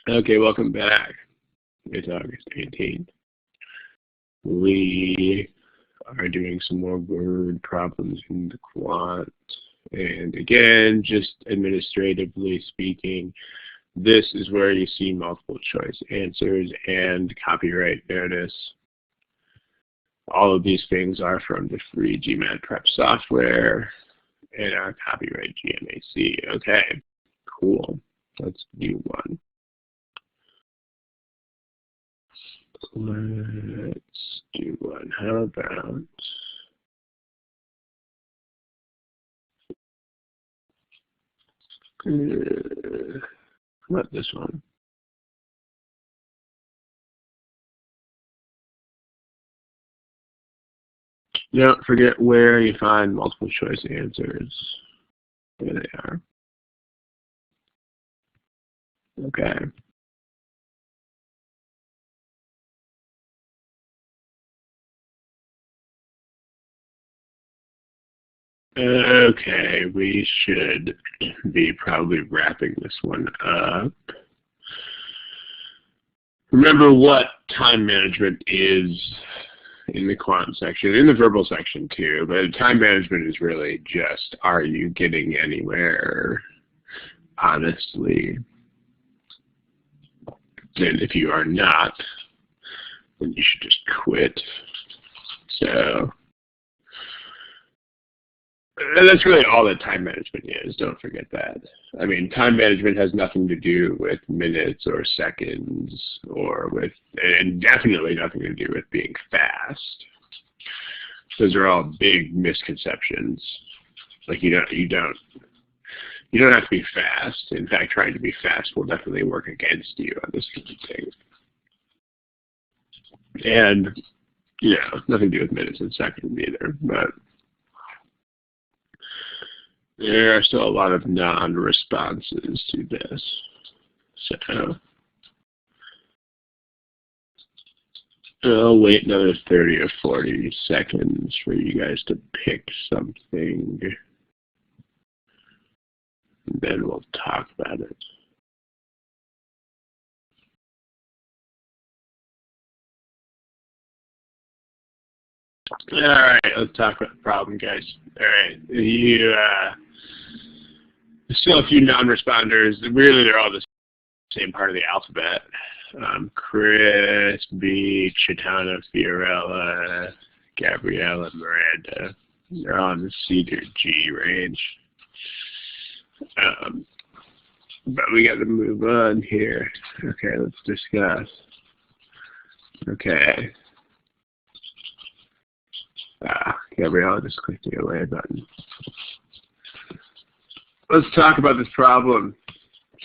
Okay, welcome back. It's August 18th. We are doing some more word problems in the Quant. And again, just administratively speaking, this is where you see multiple choice answers and copyright notice. All of these things are from the free GMAT software and our copyright GMAT. Okay, cool. Let's do one. Let's do one. How about this one? Don't forget where you find multiple choice answers. There they are. Okay. Okay, we should be probably wrapping this one up. Remember what time management is in the quant section, in the verbal section too, but time management is really just, are you getting anywhere, honestly? And if you are not, then you should just quit. So that's really all that time management is. Don't forget that. I mean, time management has nothing to do with minutes or seconds or with, and definitely nothing to do with being fast. Those are all big misconceptions. Like you don't have to be fast. In fact, trying to be fast will definitely work against you on this kind of thing. And nothing to do with minutes and seconds either. But there are still a lot of non-responses to this. So I'll wait another 30 or 40 seconds for you guys to pick something. And then we'll talk about it. All right, let's talk about the problem, guys. All right, there's still a few non-responders. Really, they're all the same part of the alphabet. Chris, B, Chitana, Fiorella, Gabriella, Miranda. They're all in the C to G range. But we got to move on here. Okay, let's discuss. Okay. Gabriella just clicked the away button. Let's talk about this problem.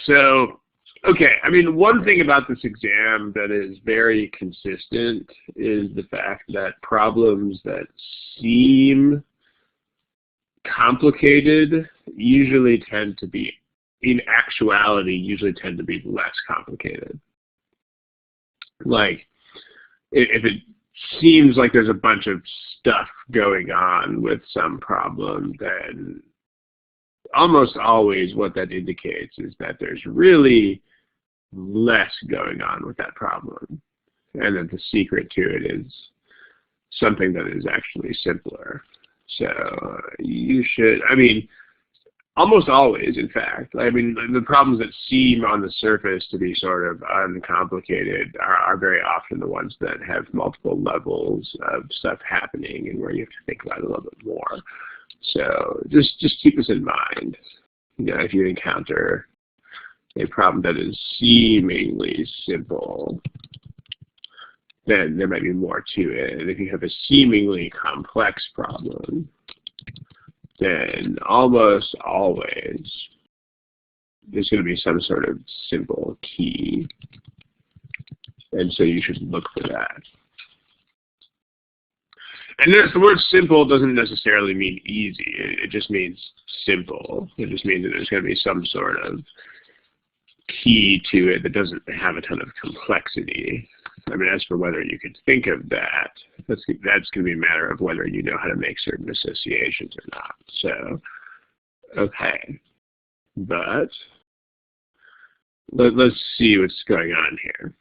So, okay, I mean, one thing about this exam that is very consistent is the fact that problems that seem complicated usually tend to be, in actuality, usually tend to be less complicated. Like, if it seems like there's a bunch of stuff going on with some problem, then almost always what that indicates is that there's really less going on with that problem, and that the secret to it is something that is actually simpler. So you should, I mean, almost always, in fact. I mean, the problems that seem on the surface to be sort of uncomplicated are very often the ones that have multiple levels of stuff happening and where you have to think about it a little bit more. So just keep this in mind. If you encounter a problem that is seemingly simple, then there might be more to it. And if you have a seemingly complex problem, then almost always there's going to be some sort of simple key. And so you should look for that. And the word simple doesn't necessarily mean easy. It just means simple. It just means that there's going to be some sort of key to it that doesn't have a ton of complexity. I mean, as for whether you could think of that, that's going to be a matter of whether you know how to make certain associations or not. So, okay. But let's see what's going on here.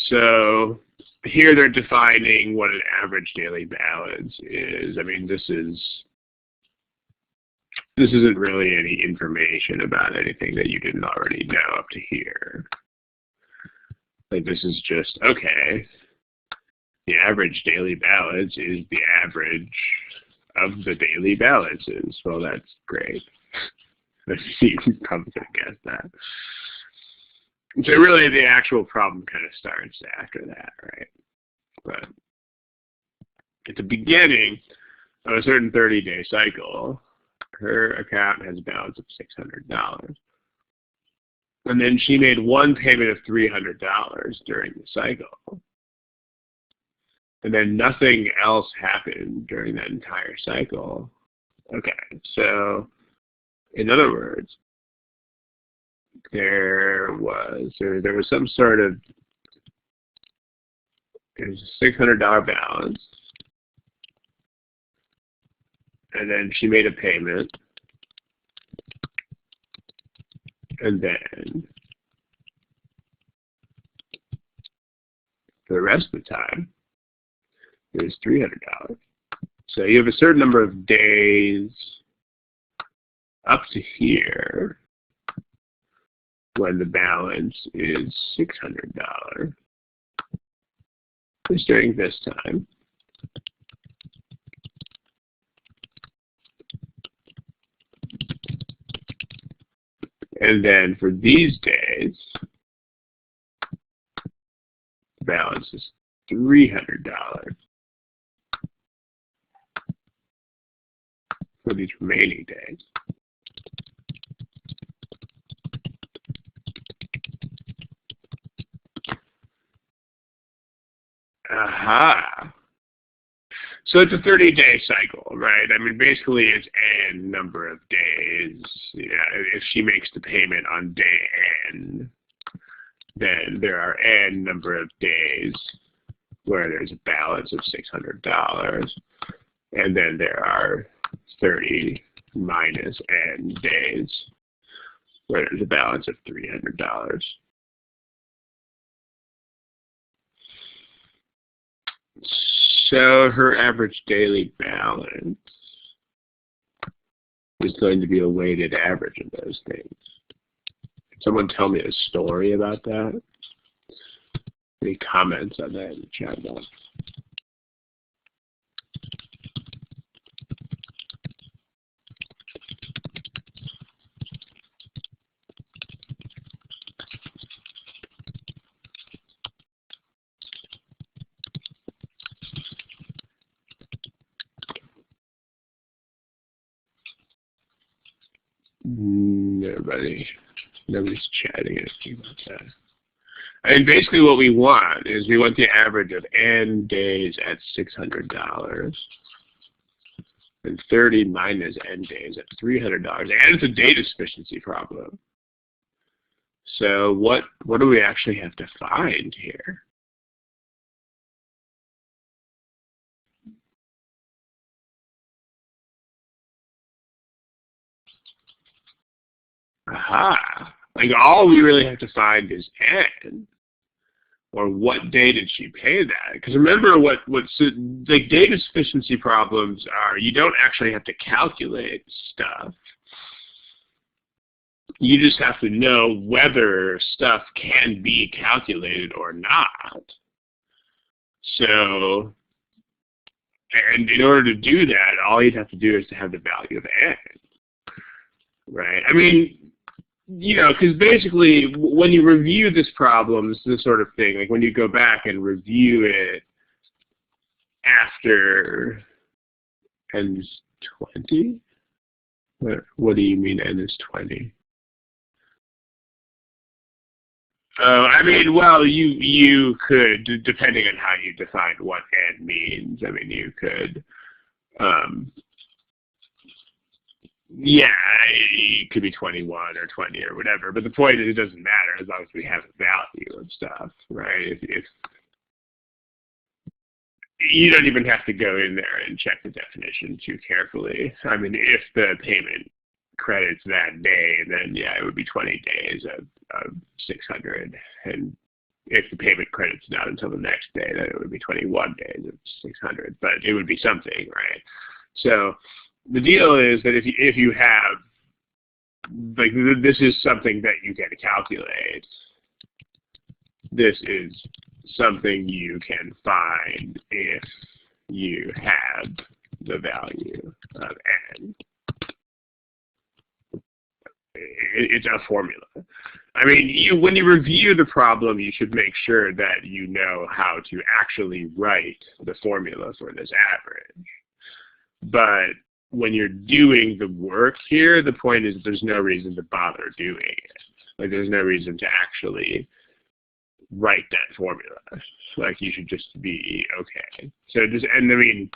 So here they're defining what an average daily balance is. I mean, this isn't really any information about anything that you didn't already know up to here. Like, this is just, okay, the average daily balance is the average of the daily balances. Well, that's great. You can come to guess that. So really the actual problem kind of starts after that, right? But at the beginning of a certain 30-day cycle, her account has a balance of $600. And then she made one payment of $300 during the cycle. And then nothing else happened during that entire cycle. Okay, so in other words, there was some sort of, there's a $600 balance, and then she made a payment, and then for the rest of the time, there's $300. So you have a certain number of days up to here when the balance is $600. Just during this time. And then for these days, the balance is $300 for these remaining days. Aha. So it's a 30-day cycle, right? I mean, basically it's n number of days. If she makes the payment on day n, then there are n number of days where there's a balance of $600. And then there are 30 minus n days where there's a balance of $300. So her average daily balance is going to be a weighted average of those things. Can someone tell me a story about that? Any comments on that in the chat box? Nobody's chatting anything about that. I mean, basically what we want is we want the average of n days at $600 and 30 minus n days at $300. And it's a data sufficiency problem. So what do we actually have to find here? Aha. Like, all we really have to find is n, or what day did she pay that? Because remember like data sufficiency problems are, you don't actually have to calculate stuff. You just have to know whether stuff can be calculated or not. So, and in order to do that, all you'd have to do is to have the value of n, right? I mean, because basically when you review this problem, it's this sort of thing, like when you go back and review it after n is 20? What do you mean n is 20? I mean, well, you could, depending on how you define what n means, I mean, you could, yeah, it could be 21 or 20 or whatever, but the point is it doesn't matter as long as we have a value of stuff, right? If you don't even have to go in there and check the definition too carefully. I mean, if the payment credits that day, and then yeah, it would be 20 days of 600. And if the payment credits not until the next day, then it would be 21 days of 600. But it would be something, right? So the deal is that if you have, like, this is something that you can calculate. This is something you can find if you have the value of n. It's a formula. I mean, when you review the problem, you should make sure that you know how to actually write the formula for this average. But when you're doing the work here, the point is there's no reason to bother doing it. Like, there's no reason to actually write that formula. Like, you should just be okay. So just, and I mean,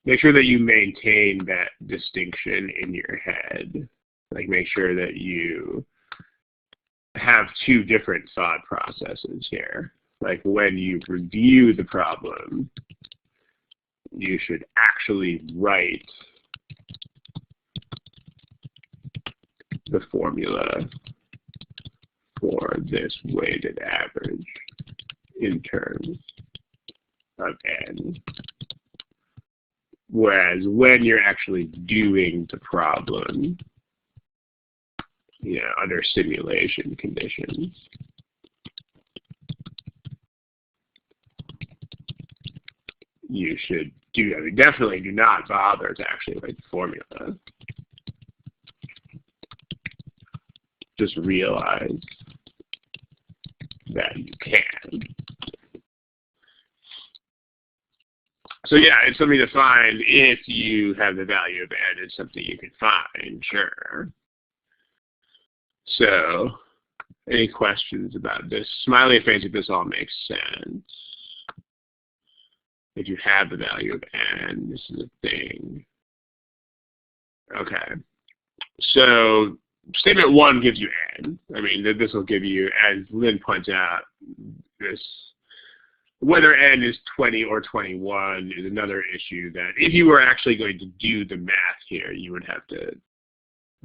make sure that you maintain that distinction in your head. Like, make sure that you have two different thought processes here. Like, when you review the problem, you should actually write the formula for this weighted average in terms of n. Whereas when you're actually doing the problem, you know, under simulation conditions, you should do, I mean, definitely do not bother to actually write the formula. Just realize that you can. So yeah, it's something to find if you have the value of n. It's something you can find, sure. So, any questions about this? Smiley face if this all makes sense. If you have the value of n, this is a thing. Okay. So, statement 1 gives you n. I mean, this will give you, as Lynn points out, this, whether n is 20 or 21 is another issue that if you were actually going to do the math here, you would have to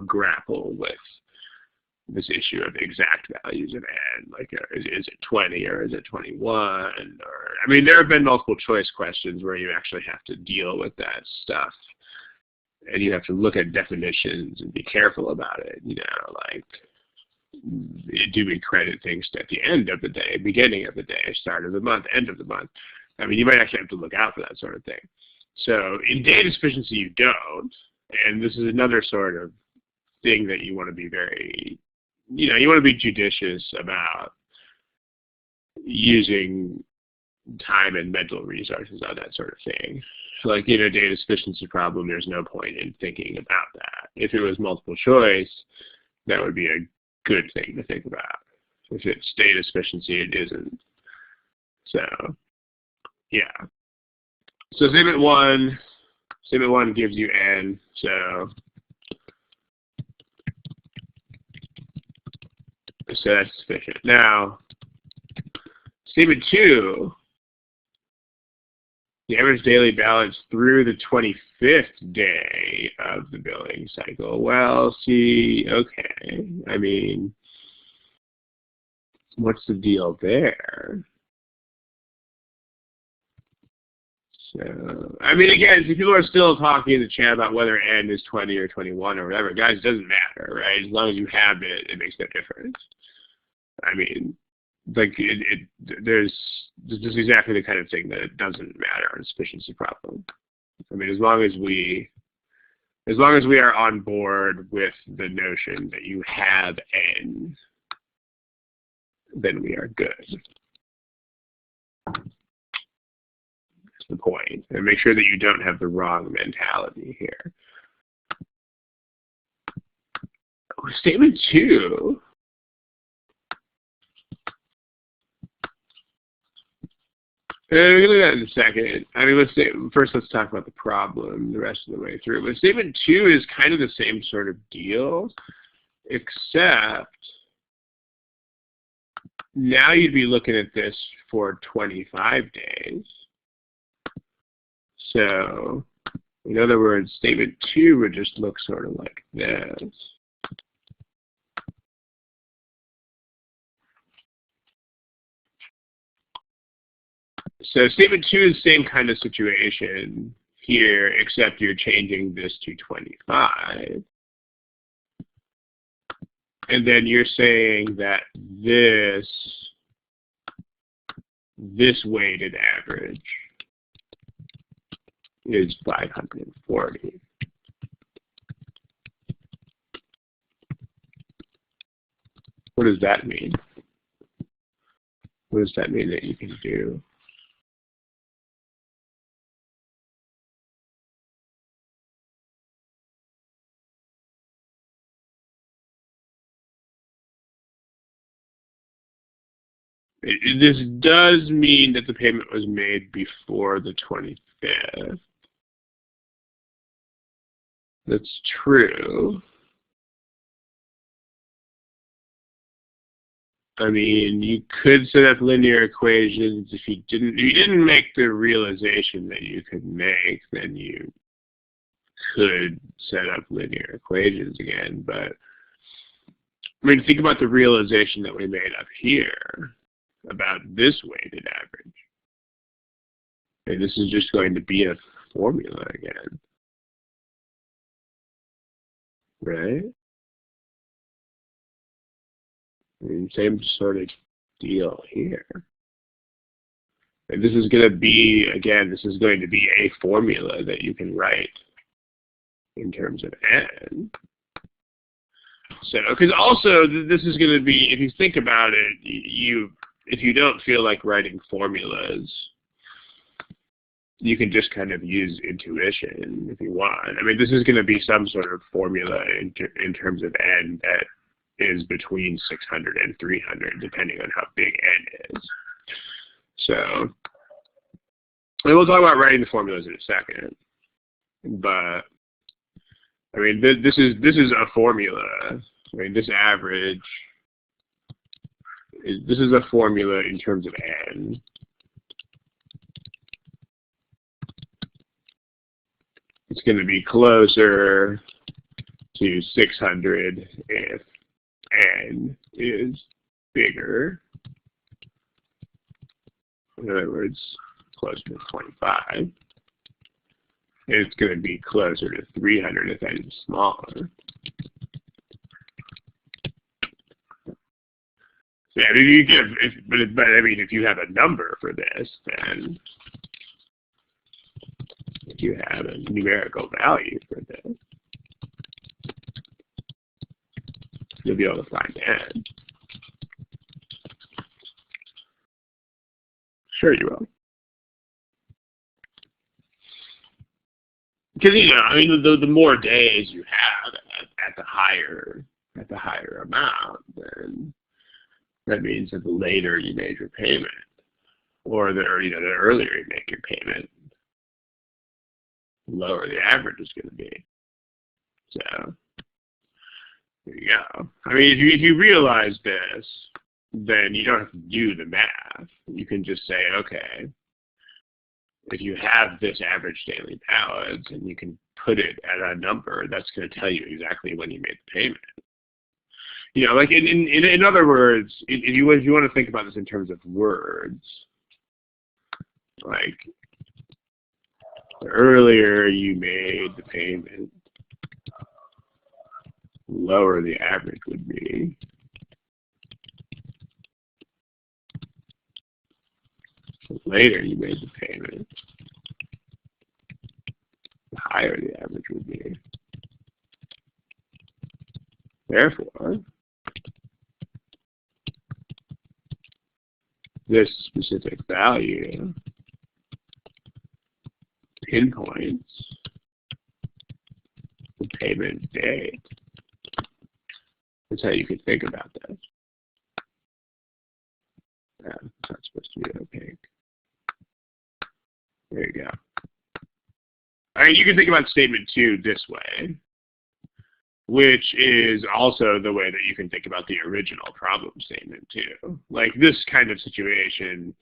grapple with this issue of exact values of n. Like, is it 20 or is it 21? Or, I mean, there have been multiple choice questions where you actually have to deal with that stuff. And you have to look at definitions and be careful about it, you know, like, do we credit things at the end of the day, beginning of the day, start of the month, end of the month? I mean, you might actually have to look out for that sort of thing. So in data sufficiency, you don't. And this is another sort of thing that you want to be very, you know, you want to be judicious about using time and mental resources on that sort of thing. Like, in a data sufficiency problem, there's no point in thinking about that. If it was multiple choice, that would be a good thing to think about. If it's data sufficiency, it isn't. So, yeah. So statement one gives you n, so that's sufficient. Now, statement 2, the average daily balance through the 25th day of the billing cycle. Well, see, okay. I mean, what's the deal there? So, I mean, again, if people are still talking in the chat about whether n is 20 or 21 or whatever, guys, it doesn't matter, right? As long as you have it, it makes no difference. I mean, like, this is exactly the kind of thing that it doesn't matter on a sufficiency problem. I mean, as long as we are on board with the notion that you have n, then we are good. That's the point. And make sure that you don't have the wrong mentality here. Statement 2. We're going to do that in a second. I mean, let's talk about the problem the rest of the way through. But statement 2 is kind of the same sort of deal, except now you'd be looking at this for 25 days. So In other words, statement 2 would just look sort of like this. So statement 2 is the same kind of situation here, except you're changing this to 25. And then you're saying that this weighted average is 540. What does that mean? What does that mean that you can do? This does mean that the payment was made before the 25th. That's true. I mean, you could set up linear equations if you didn't make the realization that you could make, then you could set up linear equations again. But I mean, think about the realization that we made up here about this weighted average. And this is just going to be a formula again, right? I mean, same sort of deal here. And this is going to be, again, this is going to be a formula that you can write in terms of n. So, because also this is going to be, if you think about it, if you don't feel like writing formulas, you can just kind of use intuition if you want. I mean, this is going to be some sort of formula in terms of n that is between 600 and 300, depending on how big n is. So, and we'll talk about writing the formulas in a second. But I mean, this is a formula. I mean, this average this is a formula in terms of n. It's going to be closer to 600 if n is bigger. In other words, closer to 25. It's going to be closer to 300 if n is smaller. So, yeah, you give, but I mean, if you have a number for this, then if you have a numerical value for this, you'll be able to find n. Sure you will. Because, you know, I mean, the more days you have at the higher amount, then that means that the later you made your payment, or the earlier you make your payment, the lower the average is going to be. So there you go. I mean, if you realize this, then you don't have to do the math. You can just say, okay, if you have this average daily balance and you can put it at a number, that's going to tell you exactly when you made the payment. You know, like in other words, if you want to think about this in terms of words, like the earlier you made the payment, the lower the average would be. The later you made the payment, the higher the average would be. Therefore, this specific value pinpoints the payment date. That's how you could think about this. It's not supposed to be opaque. There you go. I mean, you can think about statement 2 this way, which is also the way that you can think about the original problem statement too. Like, this kind of situation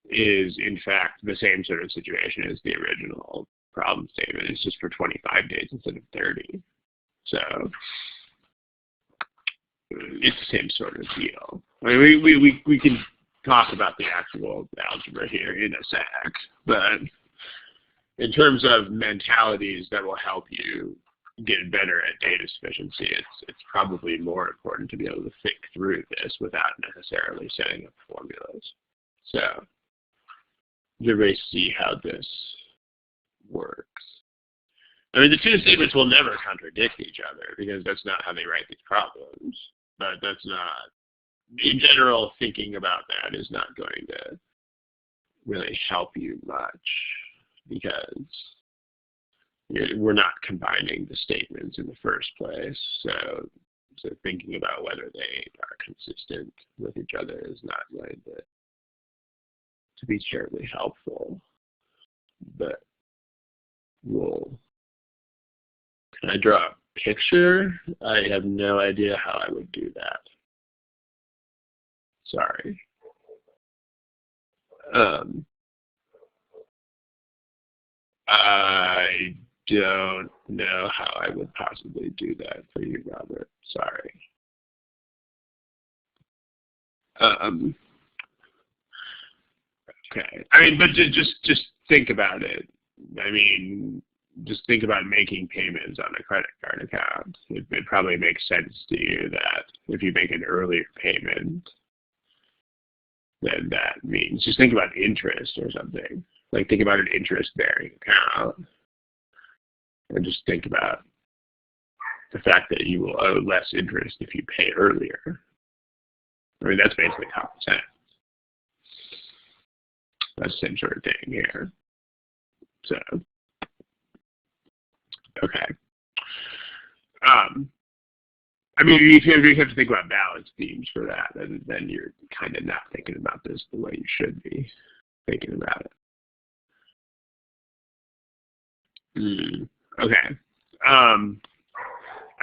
is, in fact, the same sort of situation as the original problem statement. It's just for 25 days instead of 30. So it's the same sort of deal. I mean, we can talk about the actual algebra here in a sec, but in terms of mentalities that will help you get better at data sufficiency, it's probably more important to be able to think through this without necessarily setting up formulas. So does everybody see how this works? I mean, the two statements will never contradict each other because that's not how they write these problems. But that's not, in general, thinking about that is not going to really help you much because we're not combining the statements in the first place. So thinking about whether they are consistent with each other is not going to be terribly helpful. But can I draw a picture? I have no idea how I would do that. Sorry. I don't know how I would possibly do that for you, Robert. Sorry. Okay. I mean, but just think about it. I mean, just think about making payments on a credit card account. It probably makes sense to you that if you make an earlier payment, then that means, just think about interest or something. Like think about an interest-bearing account. And just think about the fact that you will owe less interest if you pay earlier. I mean, that's basically common sense. That's the same sort of thing here. So, okay. I mean, you have to think about balance themes for that, and then you're kind of not thinking about this the way you should be thinking about it. Okay. I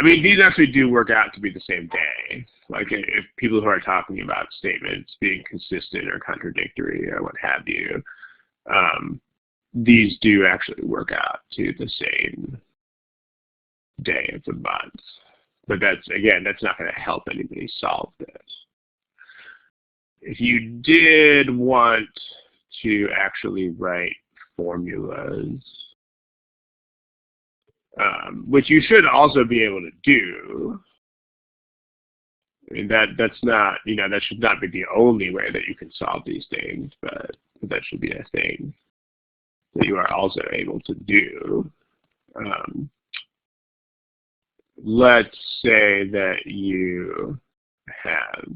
mean, these actually do work out to be the same day. Like if people who are talking about statements being consistent or contradictory or what have you, these do actually work out to the same day of the month. But that's not going to help anybody solve this. If you did want to actually write formulas, which you should also be able to do, and that's not, that should not be the only way that you can solve these things, but that should be a thing that you are also able to do. Let's say that you have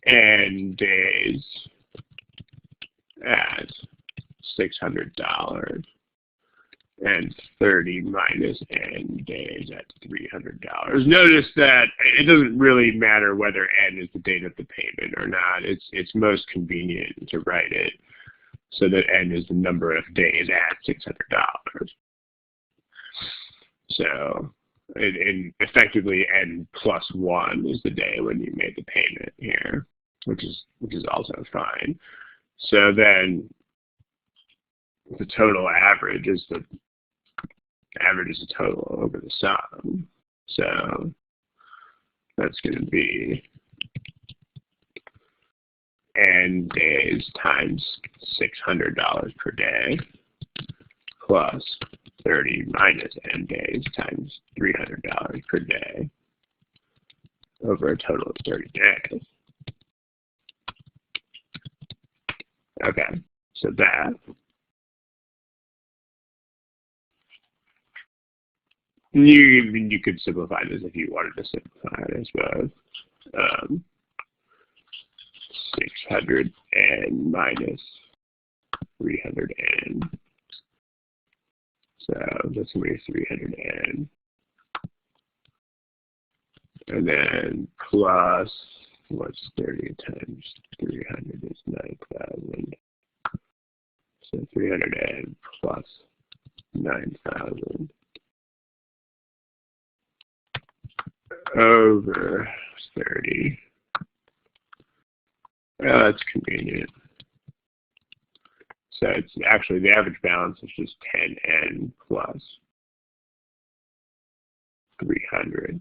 n days at $600 and 30 minus n days at $300. Notice that it doesn't really matter whether n is the date of the payment or not. It's most convenient to write it so that n is the number of days at $600. So, and effectively n plus 1 is the day when you made the payment here, which is also fine. So then the total average is the total over the sum. So that's going to be n days times $600 per day plus 30 minus n days times $300 per day over a total of 30 days. Okay, so that you could simplify this if you wanted to simplify it, I suppose. 600n minus 300n. So that's going to be 300n. And then plus, what's 30 times 300 is 9,000. So 300n plus 9,000 over 30. That's convenient. So it's actually the average balance is just 10n plus 300.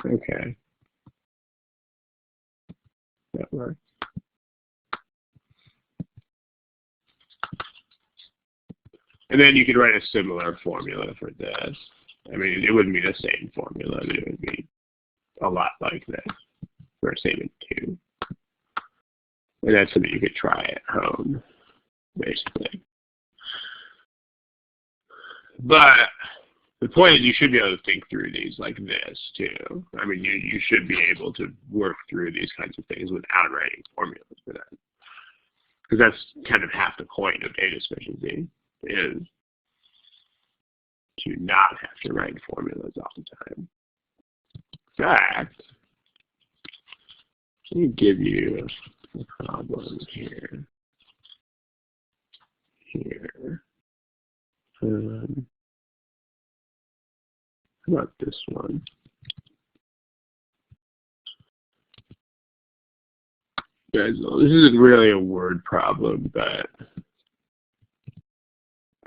Okay. That works. And then you could write a similar formula for this. I mean, it wouldn't be the same formula, but it would be a lot like this for a statement 2. And that's something you could try at home, basically. But the point is you should be able to think through these like this, too. I mean, you should be able to work through these kinds of things without writing formulas for that. Because that's kind of half the point of data sufficiency, is to not have to write formulas all the time. In fact, let me give you a problem here. How about this one? Guys, this isn't really a word problem, but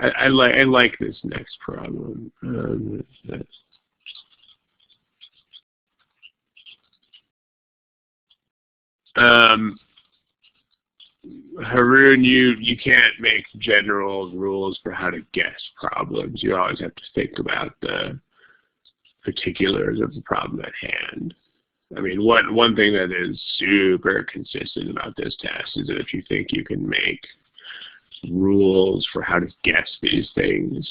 I like this next problem. What is this? Haroon, you can't make general rules for how to guess problems. You always have to think about the particulars of the problem at hand. I mean, one thing that is super consistent about this test is that if you think you can make rules for how to guess these things,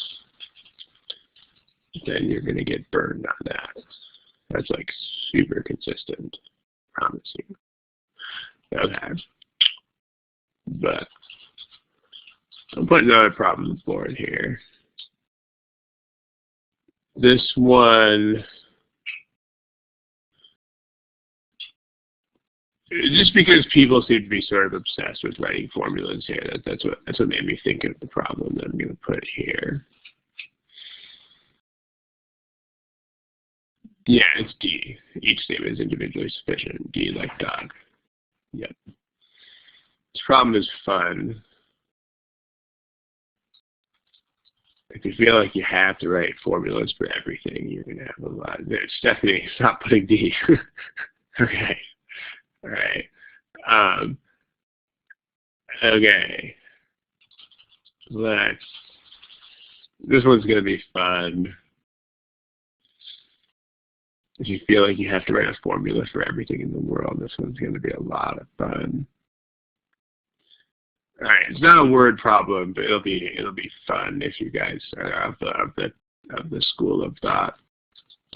then you're going to get burned on that. That's like super consistent, promising. Okay. But I'll put another problem board here. This one, just because people seem to be sort of obsessed with writing formulas here, that's what made me think of the problem that I'm going to put here. Yeah, it's D. Each statement is individually sufficient. D like dog. Yep. This problem is fun. If you feel like you have to write formulas for everything, you're going to have a lot. Stephanie, stop putting D. Okay. All right. Okay. This one's going to be fun. If you feel like you have to write a formula for everything in the world, this one's going to be a lot of fun. All right, it's not a word problem, but it'll be fun if you guys are of the school of thought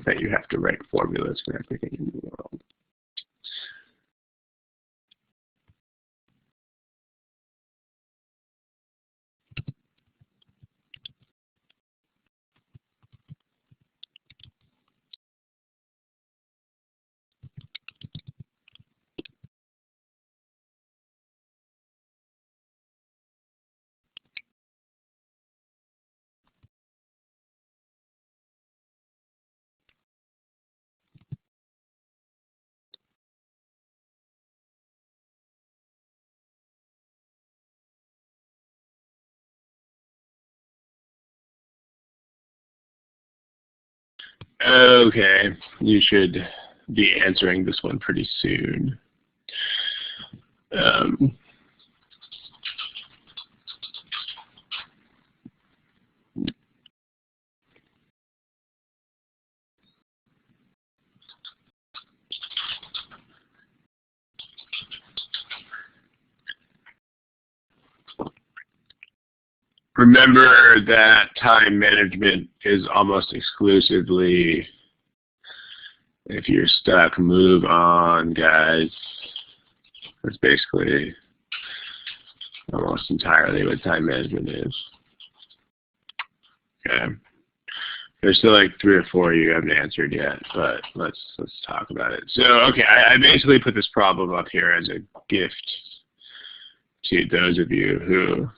that you have to write formulas for everything in the world. Okay, you should be answering this one pretty soon. Remember that time management is almost exclusively, if you're stuck, move on, guys. That's basically almost entirely what time management is. Okay. There's still like 3 or 4 you haven't answered yet, but let's talk about it. So, okay, I basically put this problem up here as a gift to those of you who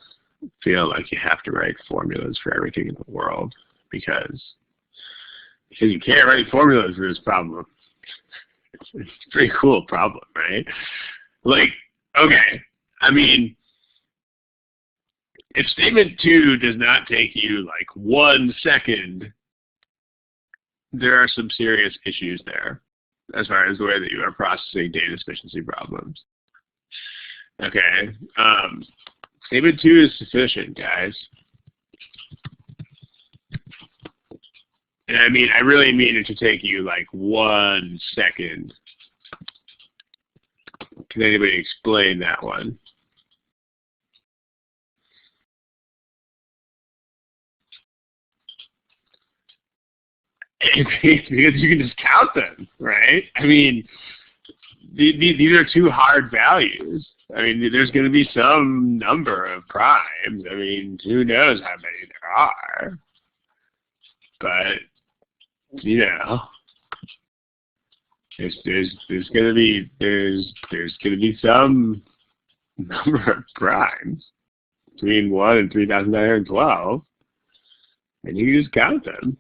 feel like you have to write formulas for everything in the world, because because you can't write formulas for this problem. It's a pretty cool problem, right? Like, okay, I mean, if statement 2 does not take you like 1 second, there are some serious issues there as far as the way that you are processing data sufficiency problems. Okay, statement 2 is sufficient, guys. And I mean, I really mean it to take you like 1 second. Can anybody explain that one? Because you can just count them, right? I mean, these are 2 hard values. I mean, there's going to be some number of primes. I mean, who knows how many there are? But you know, there's going to be some number of primes between 1 and 3,912, and you can just count them.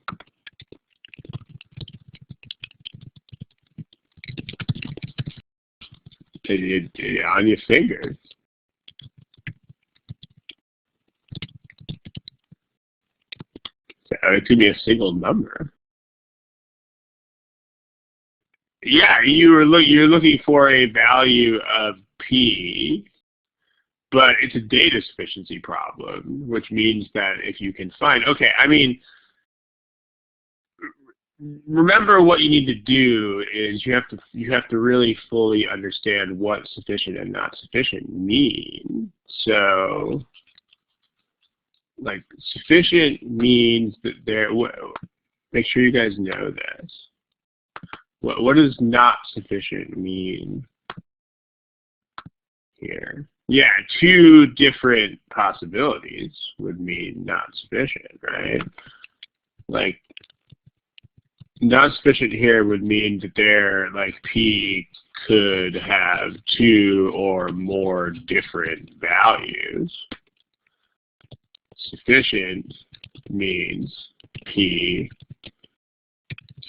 On your fingers. So it could be a single number. Yeah, you're looking for a value of P, but it's a data sufficiency problem, which means that if you can find, okay, I mean, remember what you need to do is you have to really fully understand what sufficient and not sufficient mean. So, like, sufficient means that there. Make sure you guys know this. What does not sufficient mean here? Yeah, 2 different possibilities would mean not sufficient, right? Like, not sufficient here would mean that there, like, P could have 2 or more different values. Sufficient means P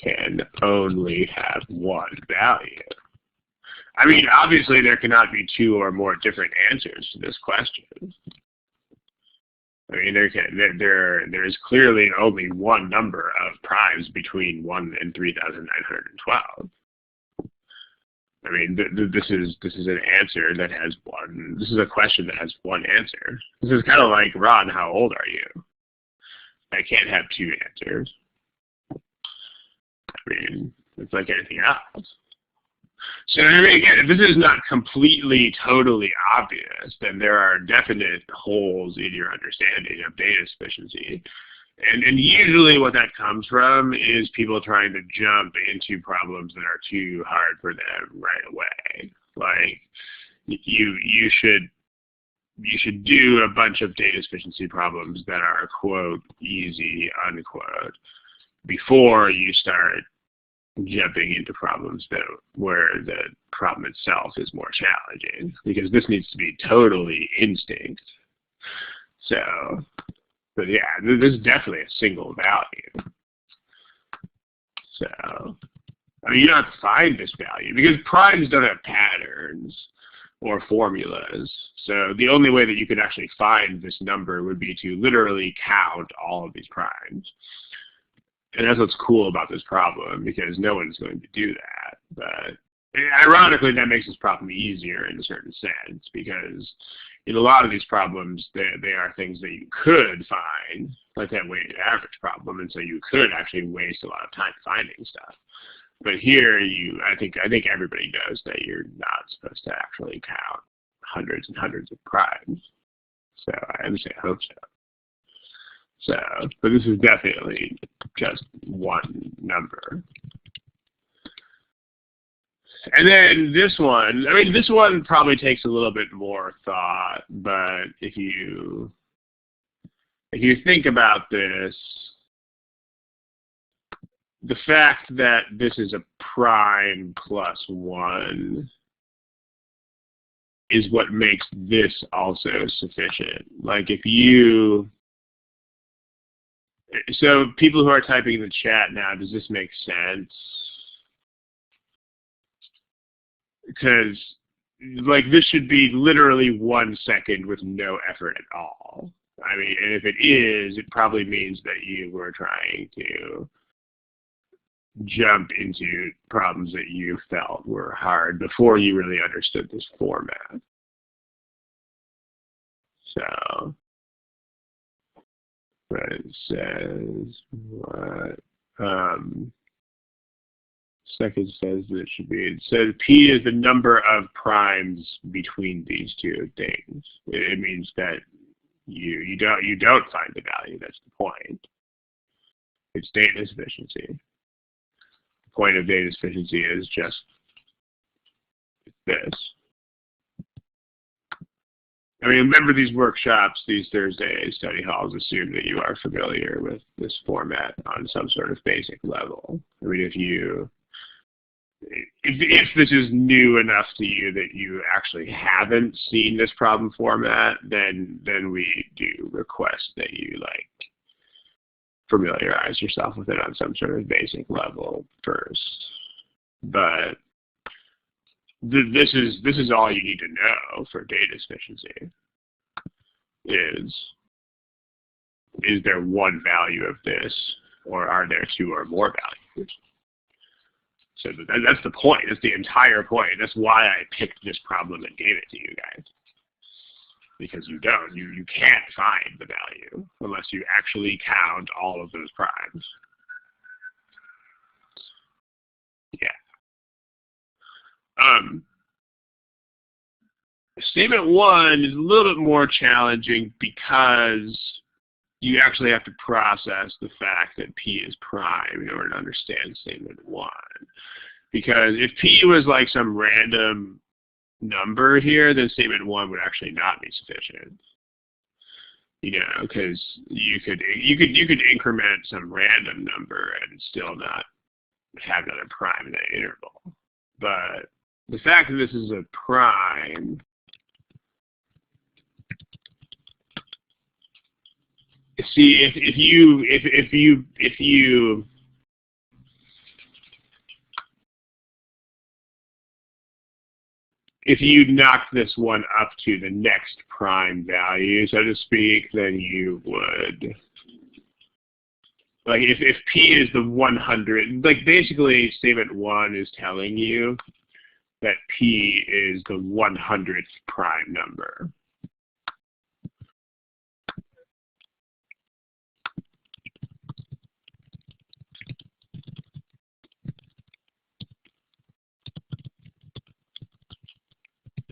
can only have 1 value. I mean, obviously there cannot be 2 or more different answers to this question. I mean, there is clearly only 1 number of primes between 1 and 3,912. I mean, this is an answer that has 1. This is a question that has 1 answer. This is kind of like, Ron, how old are you? I can't have 2 answers. I mean, it's like anything else. So again, if this is not completely, totally obvious, then there are definite holes in your understanding of data sufficiency. And usually what that comes from is people trying to jump into problems that are too hard for them right away. Like, you should do a bunch of data sufficiency problems that are, quote, easy, unquote, before you start jumping into problems where the problem itself is more challenging, because this needs to be totally instinct. So, but yeah, this is definitely a single value. So, I mean, you don't have to find this value because primes don't have patterns or formulas. So the only way that you could actually find this number would be to literally count all of these primes. And that's what's cool about this problem, because no one's going to do that. But ironically, that makes this problem easier in a certain sense, because in a lot of these problems, they are things that you could find, like that weighted average problem, and so you could actually waste a lot of time finding stuff. But here, I think everybody knows that you're not supposed to actually count hundreds and hundreds of primes. So I would say I hope so. So, but this is definitely just 1 number. And then this one, I mean, this one probably takes a little bit more thought, but if you think about this, the fact that this is a prime plus 1 is what makes this also sufficient. Like, if you So people who are typing in the chat now, does this make sense? Because like this should be literally 1 second with no effort at all. I mean, and if it is, it probably means that you were trying to jump into problems that you felt were hard before you really understood this format. So, but it says what? Second says that it should be. It says P is the number of primes between these two things. It means that you don't find the value. That's the point. It's data sufficiency. The point of data sufficiency is just this. I mean, remember these workshops, these Thursday study halls assume that you are familiar with this format on some sort of basic level. I mean, if this is new enough to you that you actually haven't seen this problem format, then we do request that you like familiarize yourself with it on some sort of basic level first. But this is all you need to know for data sufficiency. Is there one value of this, or are there two or more values? So that's the point. That's the entire point. That's why I picked this problem and gave it to you guys. Because you don't. You can't find the value unless you actually count all of those primes. Yeah. Statement 1 is a little bit more challenging because you actually have to process the fact that P is prime in order to understand statement 1. Because if P was like some random number here, then statement 1 would actually not be sufficient. You know, because you could increment some random number and still not have another prime in that interval. But the fact that this is a prime, see, if you knock this one up to the next prime value, so to speak, then you would, like if P is the 100, like basically statement 1 is telling you that P is the 100th prime number.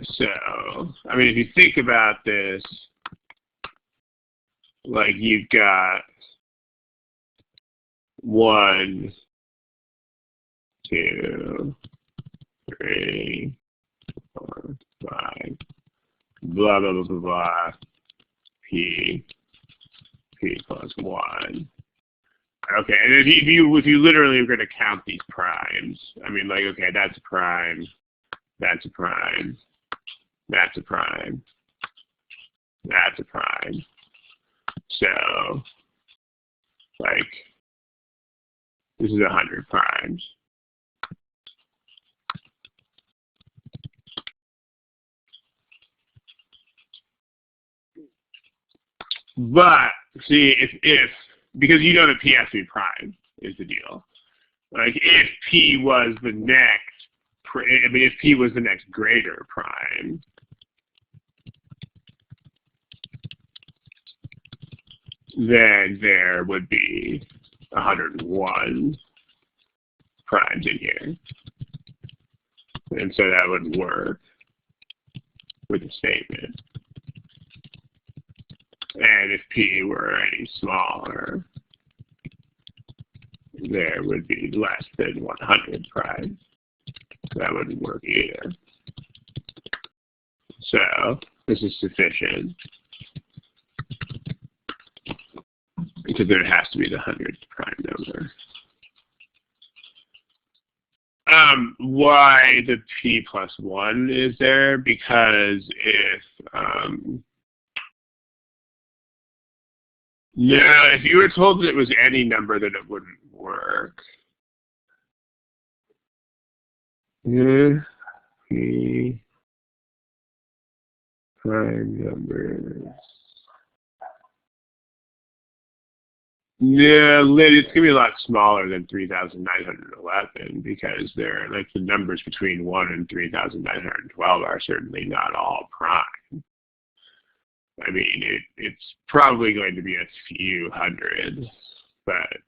So, I mean, if you think about this, like you've got 1, 2, 3, 4, 5, blah, blah, blah, blah, blah, P plus 1. Okay, and if you literally are going to count these primes, I mean, like, okay, that's a prime, that's a prime, that's a prime, that's a prime. So, like, this is 100 primes. But, see, if because you know that P has to be prime is the deal. Like, if P was the next, I mean, if P was the next greater prime, then there would be 101 primes in here. And so that would work with the statement. And if P were any smaller, there would be less than 100 primes. That wouldn't work either. So this is sufficient because there has to be the 100th prime number. Why the P plus 1 is there? Because No, if you were told that it was any number, then it wouldn't work. The prime numbers. Yeah, it's gonna be a lot smaller than 3,911 because they're like the numbers between 1 and 3,912 are certainly not all prime. I mean, it's probably going to be a few hundred, but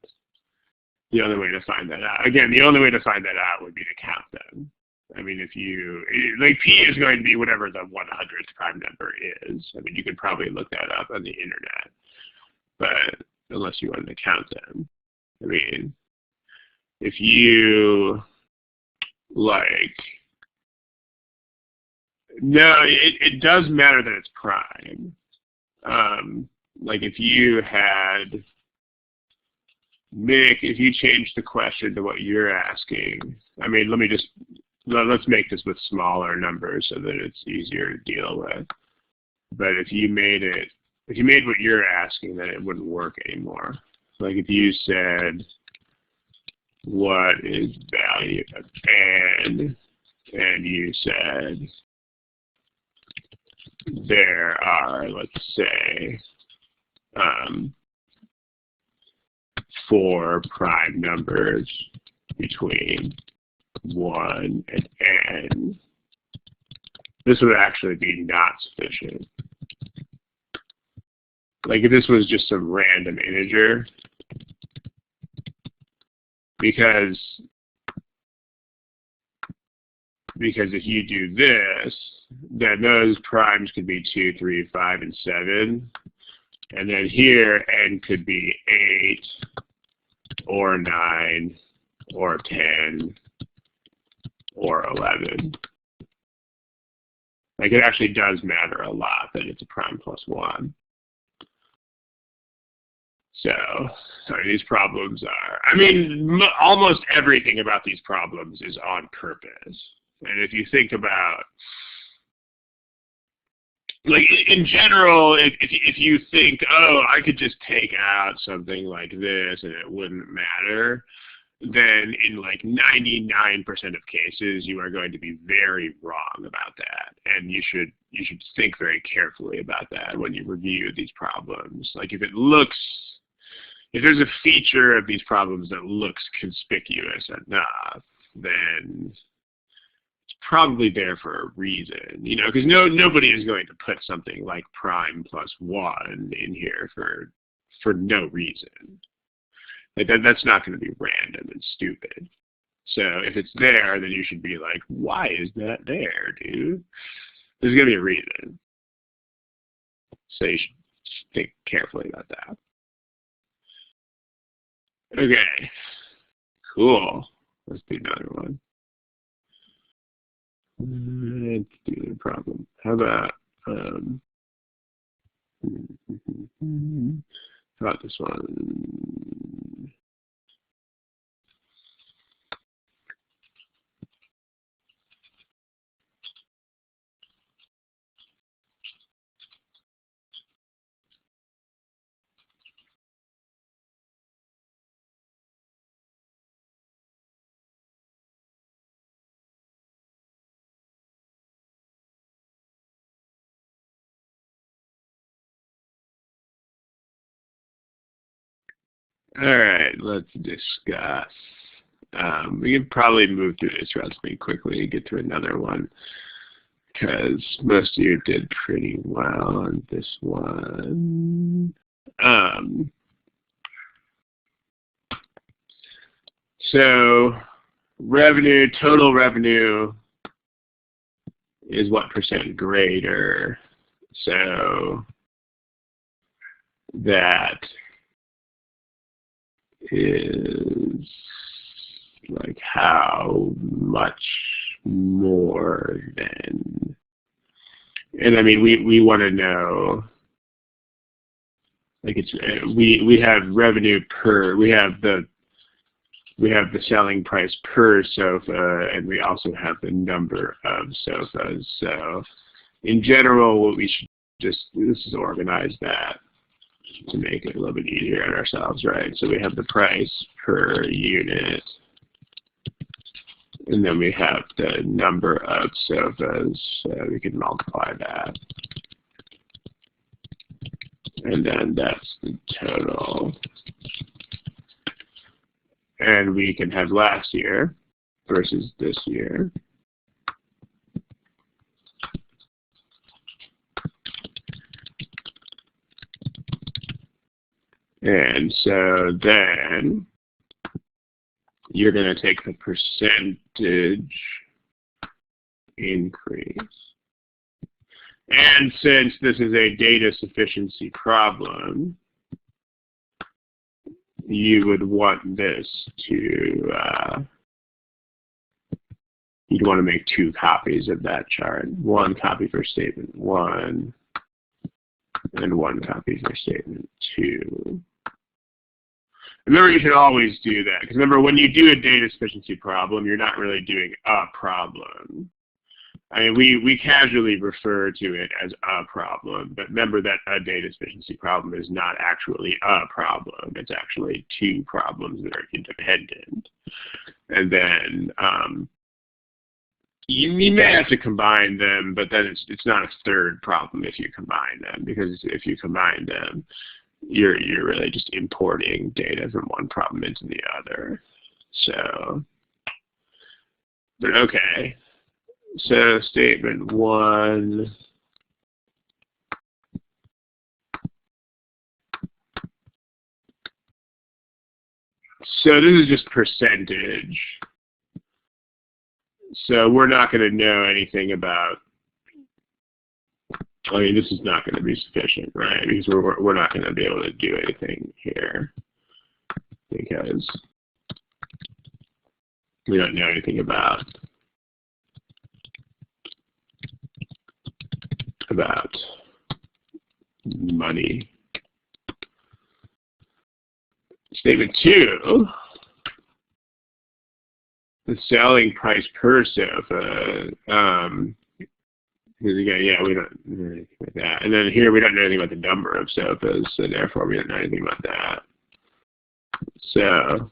the only way to find that out, again, the only way to find that out would be to count them. I mean, if you, like, P is going to be whatever the 100th prime number is. I mean, you could probably look that up on the internet, but unless you wanted to count them. I mean, if you, like, no, it does matter that it's prime. Like if you had, Mick, if you change the question to what you're asking, I mean, let's make this with smaller numbers so that it's easier to deal with. But if you made what you're asking, then it wouldn't work anymore. Like if you said, what is value of n? And you said, there are, let's say, 4 prime numbers between 1 and n. This would actually be not sufficient. Like if this was just some random integer, because if you do this, then those primes could be 2, 3, 5, and 7. And then here, n could be 8, or 9, or 10, or 11. Like it actually does matter a lot that it's a prime plus 1. So, these problems are, I mean, almost everything about these problems is on purpose. And if you think about, like in general, if you think, oh, I could just take out something like this and it wouldn't matter, then in like 99% of cases, you are going to be very wrong about that. And you should think very carefully about that when you review these problems. Like if there's a feature of these problems that looks conspicuous enough, then it's probably there for a reason, you know, because nobody is going to put something like prime plus 1 in here for no reason. Like that's not going to be random and stupid. So if it's there, then you should be like, why is that there, dude? There's going to be a reason. So you should think carefully about that. Okay, cool. Let's do another one. Let's do the problem. How about this one? All right, let's discuss. We can probably move through this relatively quickly and get to another one because most of you did pretty well on this one. So total revenue is what percent greater? So that is like how much more than, and I mean we want to know, like it's we have revenue per, we have the selling price per sofa, and we also have the number of sofas. So in general, what we should just is organize that. to make it a little bit easier on ourselves, right? So we have the price per unit, and then we have the number of sofas, so we can multiply that. And then that's the total. And we can have last year versus this year. And so then you're going to take the percentage increase. And since this is a data sufficiency problem, you would want this to, you'd want to make 2 copies of that chart. 1 copy for statement 1, and 1 copy for statement 2. Remember, you should always do that, because remember, when you do a data sufficiency problem, you're not really doing a problem. I mean, we casually refer to it as a problem, but remember that a data sufficiency problem is not actually a problem. It's actually 2 problems that are independent. And then you may have to combine them, but then it's not a 3rd problem if you combine them, because if you combine them, you're really just importing data from one problem into the other. So, but okay. So statement 1. So this is just percentage. So we're not going to know anything about, I mean, this is not going to be sufficient, right? Because we're not going to be able to do anything here because we don't know anything about money. Statement 2, the selling price per sofa. Again, yeah, we don't know anything about that. And then here we don't know anything about the number of sofas, so therefore we don't know anything about that. So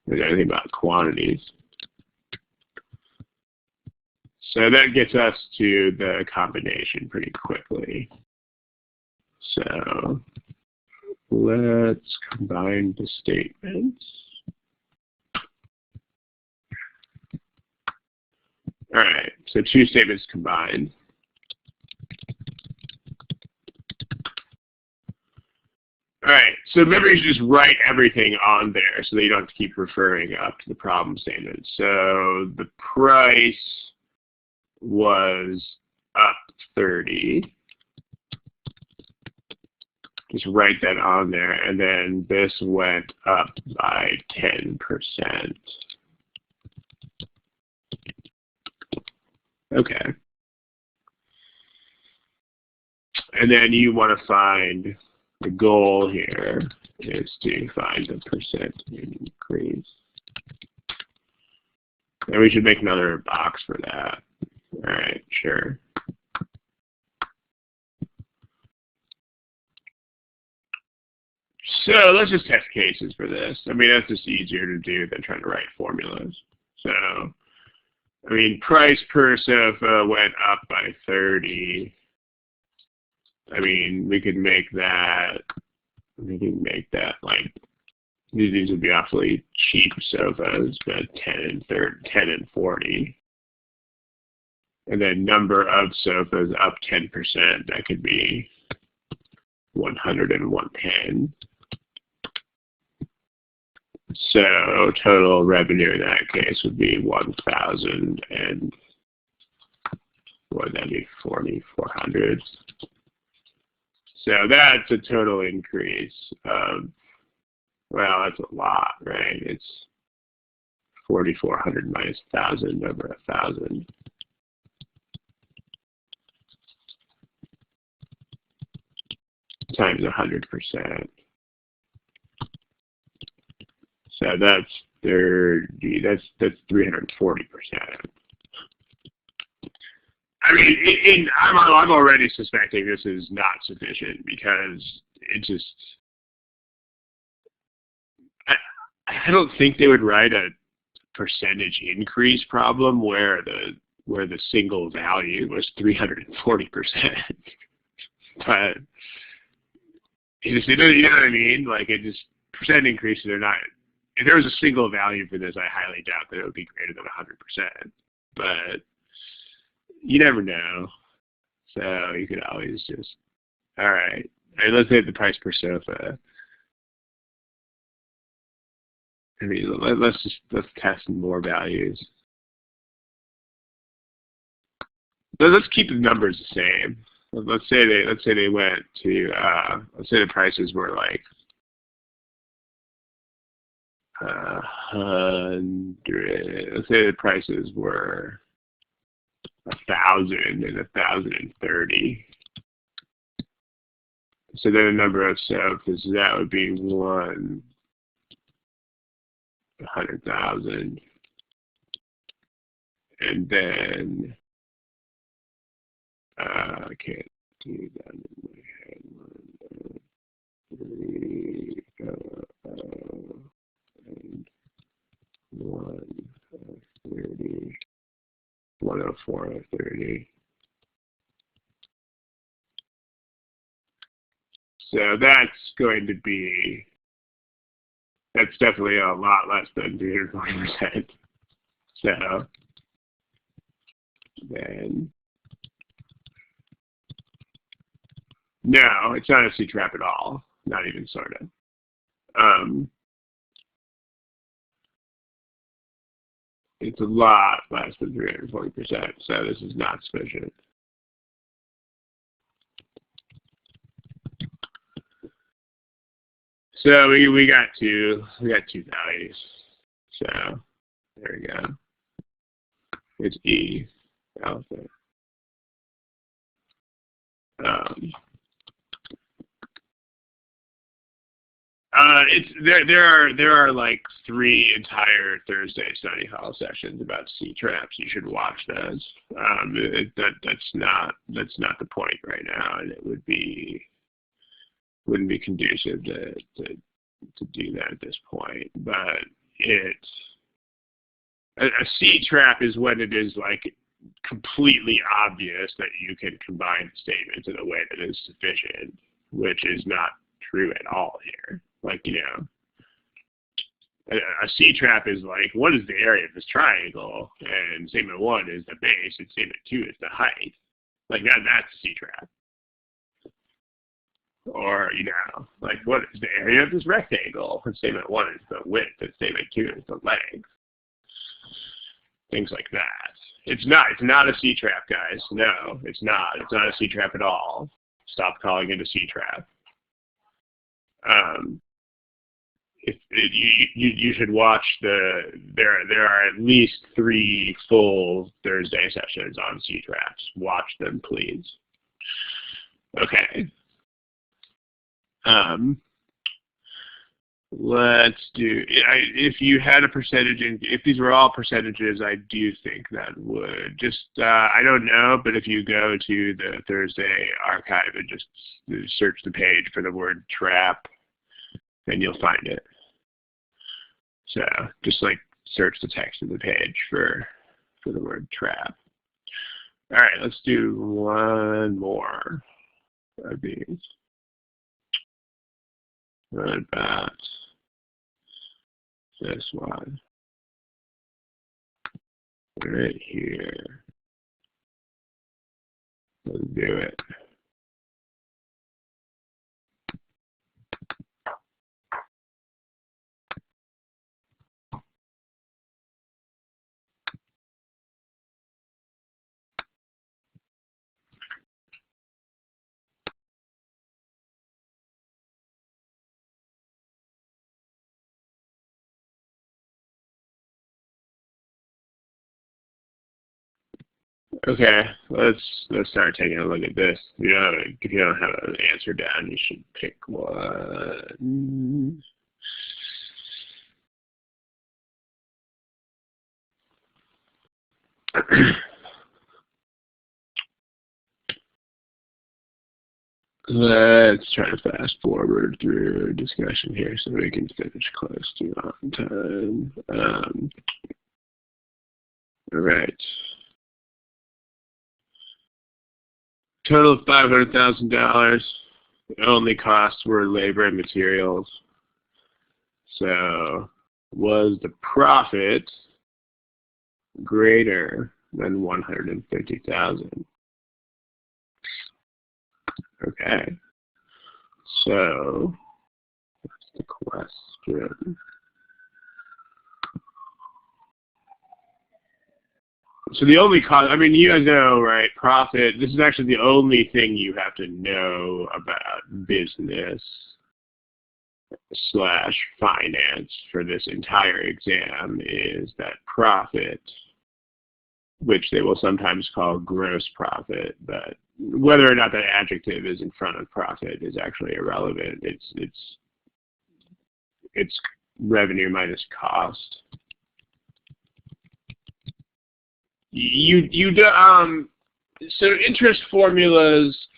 we don't know anything about quantities. So that gets us to the combination pretty quickly. So let's combine the statements. All right, so 2 statements combined. All right, so remember you should just write everything on there so that you don't have to keep referring up to the problem statement. So the price was up 30. Just write that on there, and then this went up by 10%. Okay. And then you want to find, the goal here is to find the percent increase. And we should make another box for that. All right, sure. So let's just test cases for this. I mean, that's just easier to do than trying to write formulas. So, I mean, price per sofa went up by 30. I mean, we could make that like, these would be awfully cheap sofas, but 10 and 40. And then number of sofas up 10%, that could be 100 and 110. So total revenue in that case would be 1,000 and what would that be, 4,400. So that's a total increase of, well, that's a lot, right? It's 4,400 minus 1,000 over 1,000. Times 100%. So that's 30, that's 340%. I mean, I'm already suspecting this is not sufficient because it just, I, I don't think they would write a percentage increase problem where the single value was 340%. But you know what I mean? Like, it just, percent increases are not, if there was a single value for this, I highly doubt that it would be greater than 100%. But you never know. So you could always just, all right, let's say the price per sofa. I mean, let's test more values. But let's keep the numbers the same. Let's say they went to let's say the prices were like 100. Let's say the prices were 1,000 and 1,030. So then the number of sofas, that would be 100,000, and then I can't do that in my head. 3 and 130, 104 and 30. So that's definitely a lot less than 340%. So then, no, it's not a C-trap at all. Not even sort of. It's a lot less than 340%. So this is not sufficient. So we got two values. So there we go. It's E alpha. There are like 3 entire Thursday study hall sessions about C-traps. You should watch those. That's not the point right now, and it wouldn't be conducive to do that at this point. But a C-trap is when it is like completely obvious that you can combine statements in a way that is sufficient, which is not true at all here. Like, you know, a C-trap is like, what is the area of this triangle? And statement 1 is the base, and statement 2 is the height. Like, that's a C-trap. Or, you know, like, what is the area of this rectangle? And statement 1 is the width, and statement 2 is the length. Things like that. It's not a C-trap, guys. No, it's not. It's not a C-trap at all. Stop calling it a C-trap. You should watch there are at least 3 full Thursday sessions on C-traps. Watch them, please. Okay. Let's do, if you had a percentage, if these were all percentages, I do think that would just, I don't know, but if you go to the Thursday archive and just search the page for the word trap, then you'll find it. So just like search the text of the page for the word trap. All right, let's do one more of these. What about this one? Right here. Let's do it. Okay, let's start taking a look at this. If you don't have an answer down, you should pick one. Let's try to fast forward through discussion here so we can finish close to on time. All right. Total of $500,000. The only costs were labor and materials. So was the profit greater than 150,000? Okay. So that's the question. So the only cost, I mean, you guys know, right, profit, this is actually the only thing you have to know about business / finance for this entire exam is that profit, which they will sometimes call gross profit, but whether or not that adjective is in front of profit is actually irrelevant. It's revenue minus cost. So interest formulas,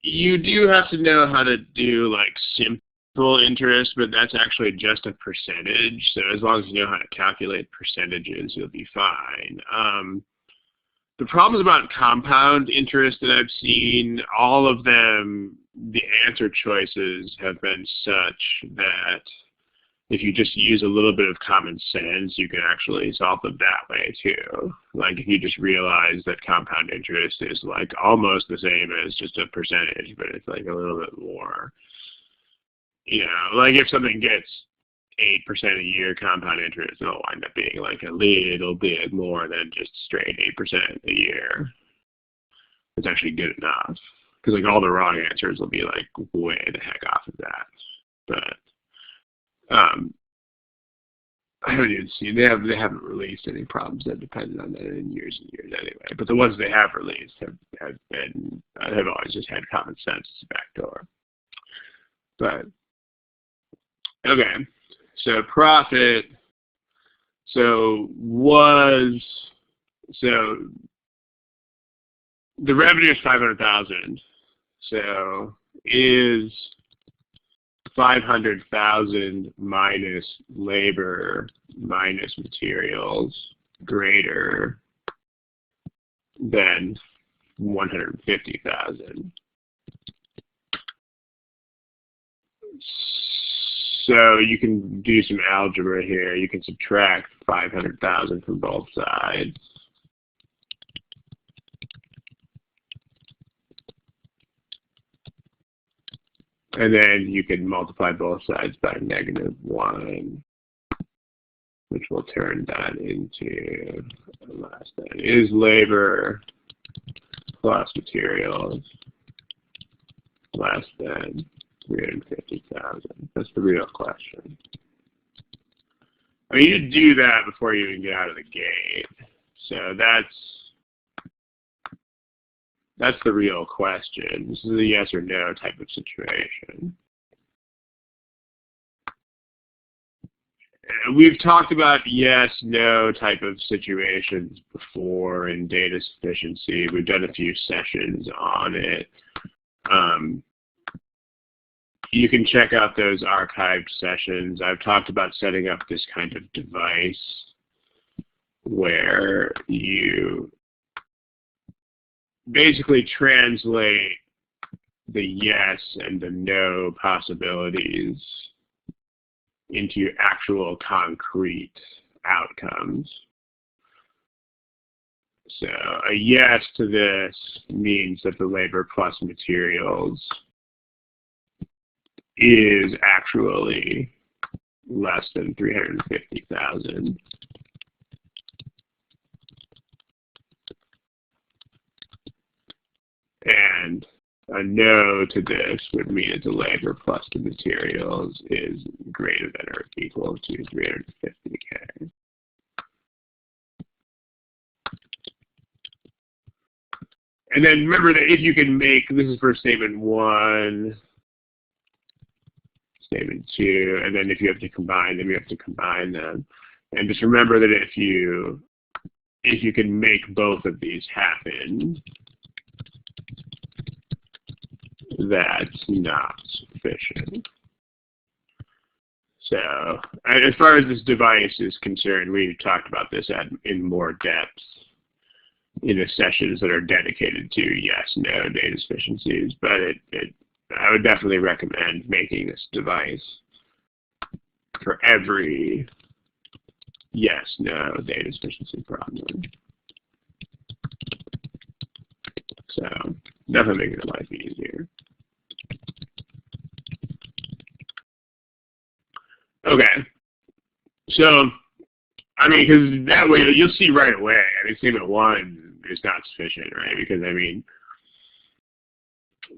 you do have to know how to do like simple interest, but that's actually just a percentage. So as long as you know how to calculate percentages, you'll be fine. The problems about compound interest that I've seen, all of them, the answer choices have been such that if you just use a little bit of common sense, you can actually solve them that way too. Like if you just realize that compound interest is like almost the same as just a percentage, but it's like a little bit more, you know, like if something gets 8% a year compound interest, it'll wind up being like a little bit more than just straight 8% a year. It's actually good enough because like all the wrong answers will be like way the heck off of that. But I haven't even seen, they haven't released any problems that depended on that in years and years anyway. But the ones they have released have always just had common sense as a backdoor. But okay, so profit. So the revenue is 500,000. So is 500,000 minus labor minus materials greater than 150,000? So you can do some algebra here. You can subtract 500,000 from both sides. And then you can multiply both sides by -1, which will turn that into less than is labor plus materials less than 350,000. That's the real question. I mean, you do that before you even get out of the gate. So that's the real question. This is a yes or no type of situation. We've talked about yes, no type of situations before in data sufficiency. We've done a few sessions on it. You can check out those archived sessions. I've talked about setting up this kind of device where you basically translate the yes and the no possibilities into actual concrete outcomes. So a yes to this means that the labor plus materials is actually less than 350,000. And a no to this would mean that the labor plus the materials is greater than or equal to 350K. And then remember that if you can make, this is for statement 1, statement 2, and then if you have to combine them, you have to combine them. And just remember that if you can make both of these happen, that's not sufficient. So, as far as this device is concerned, we've talked about this in more depth in the sessions that are dedicated to yes/no data sufficiencies, but I would definitely recommend making this device for every yes/no data sufficiency problem. So definitely making your life easier. Okay. So, I mean, because that way you'll see right away. I mean, statement 1 is not sufficient, right? Because, I mean,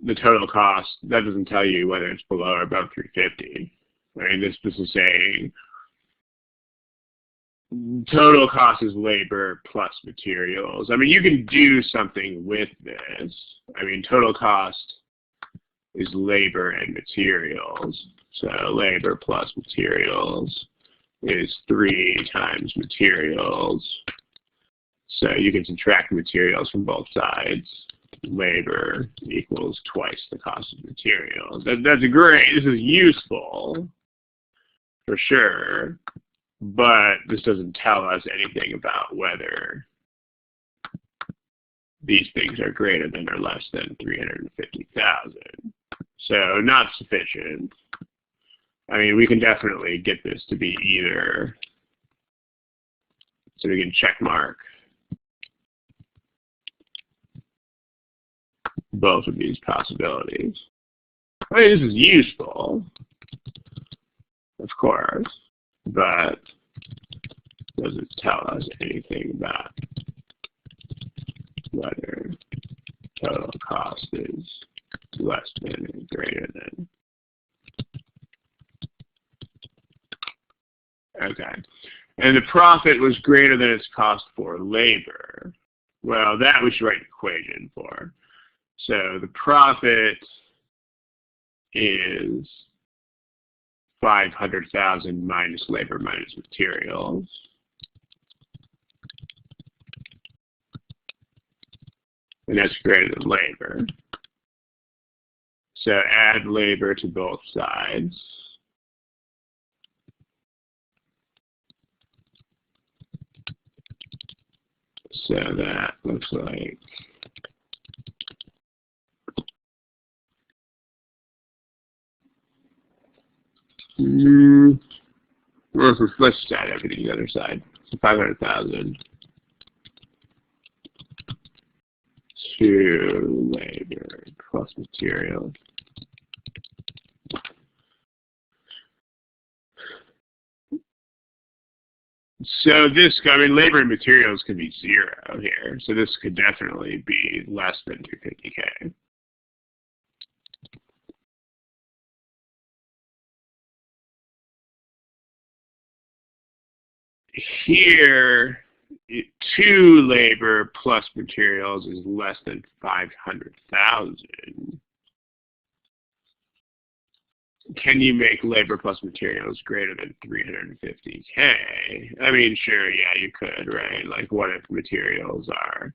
the total cost, that doesn't tell you whether it's below or above 350. I mean, this is saying total cost is labor plus materials. I mean, you can do something with this. I mean, total cost is labor and materials. So labor plus materials is 3 times materials. So you can subtract materials from both sides. Labor equals twice the cost of materials. That's great. This is useful for sure, but this doesn't tell us anything about whether these things are greater than or less than 350,000. So not sufficient. I mean, we can definitely get this to be either, so we can check mark both of these possibilities. I mean, this is useful, of course, but doesn't tell us anything about whether total cost is less than or greater than. Okay. And the profit was greater than its cost for labor. Well, that we should write an equation for. So the profit is 500,000 minus labor minus materials. And that's greater than labor. So add labor to both sides. So that looks like let's just add everything to the other side. So 500,000 to labor plus materials. So this, I mean, labor and materials could be 0 here. So this could definitely be less than 250K. Here, 2 labor plus materials is less than 500,000. Can you make labor plus materials greater than 350K? I mean, sure, yeah, you could, right? Like, what if materials are,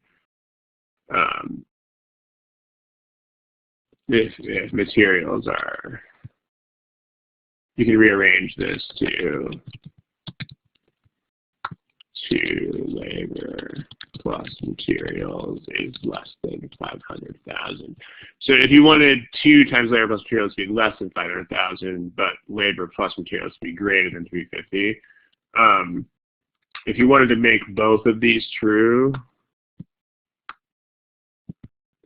if materials are, you can rearrange this to labor plus materials is less than 500,000. So if you wanted 2 times labor plus materials to be less than 500,000, but labor plus materials to be greater than 350, if you wanted to make both of these true,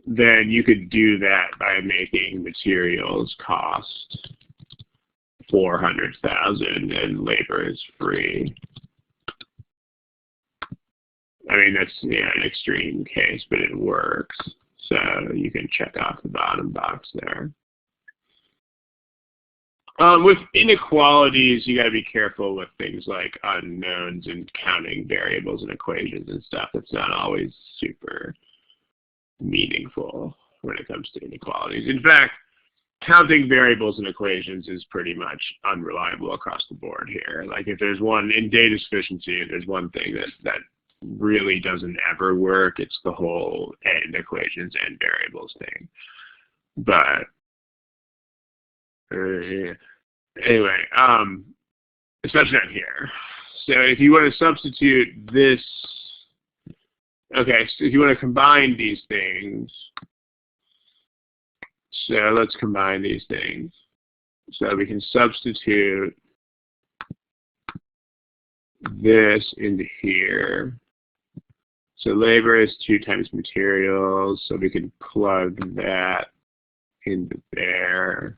then you could do that by making materials cost 400,000 and labor is free. I mean, that's an extreme case, but it works. So you can check off the bottom box there. With inequalities, you got to be careful with things like unknowns and counting variables and equations and stuff. It's not always super meaningful when it comes to inequalities. In fact, counting variables and equations is pretty much unreliable across the board here. Like if there's one in data sufficiency, if there's one thing that really doesn't ever work, it's the whole and equations and variables thing. But Anyway, especially on here. So if you want to substitute this, okay, so if you want to combine these things, so let's combine these things. So we can substitute this into here. So labor is 2 times materials, so we can plug that into there.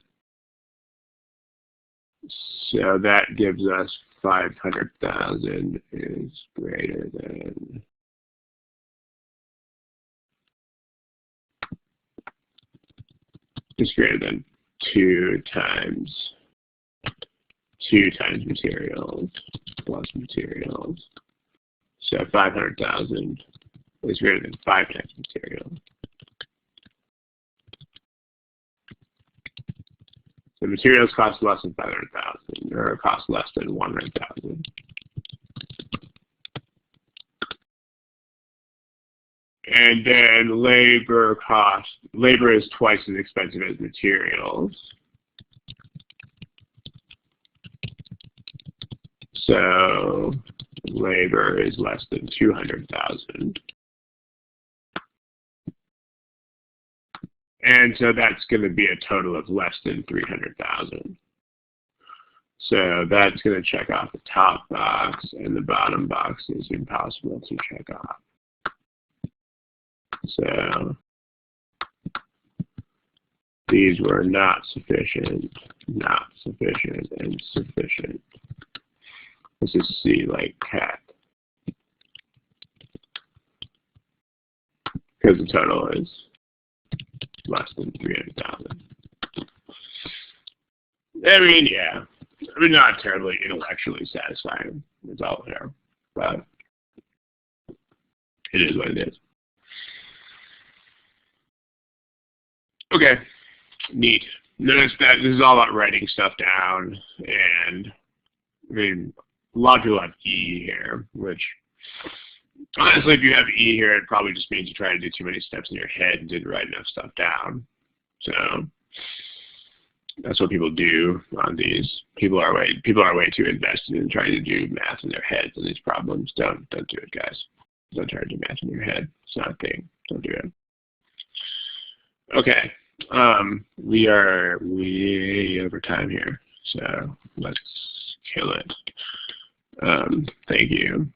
So that gives us 500,000 is greater than greater than 2 times materials plus materials. So 500,000 is greater than 5 times materials. The materials cost less than 500,000, or cost less than 100,000. And then labor is twice as expensive as materials. So labor is less than 200,000. And so that's going to be a total of less than 300,000. So that's going to check off the top box, and the bottom box is impossible to check off. So these were not sufficient, and sufficient. This is C like cat. Because the total is less than 300,000. I mean, yeah. I mean, not terribly intellectually satisfying result here, but it is what it is. Okay, neat. Notice that this is all about writing stuff down, and I mean, a lot of people have E here, which honestly, if you have E here, it probably just means you try to do too many steps in your head and didn't write enough stuff down. So that's what people do on these. People are way too invested in trying to do math in their heads on these problems. Don't do it, guys. Don't try to do math in your head. It's not a thing. Don't do it. Okay. We are way over time here, so let's kill it. Thank you.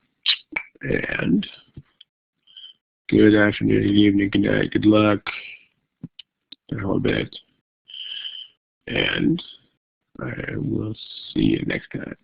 And good afternoon, good evening, good night, good luck, a whole bit. And I will see you next time.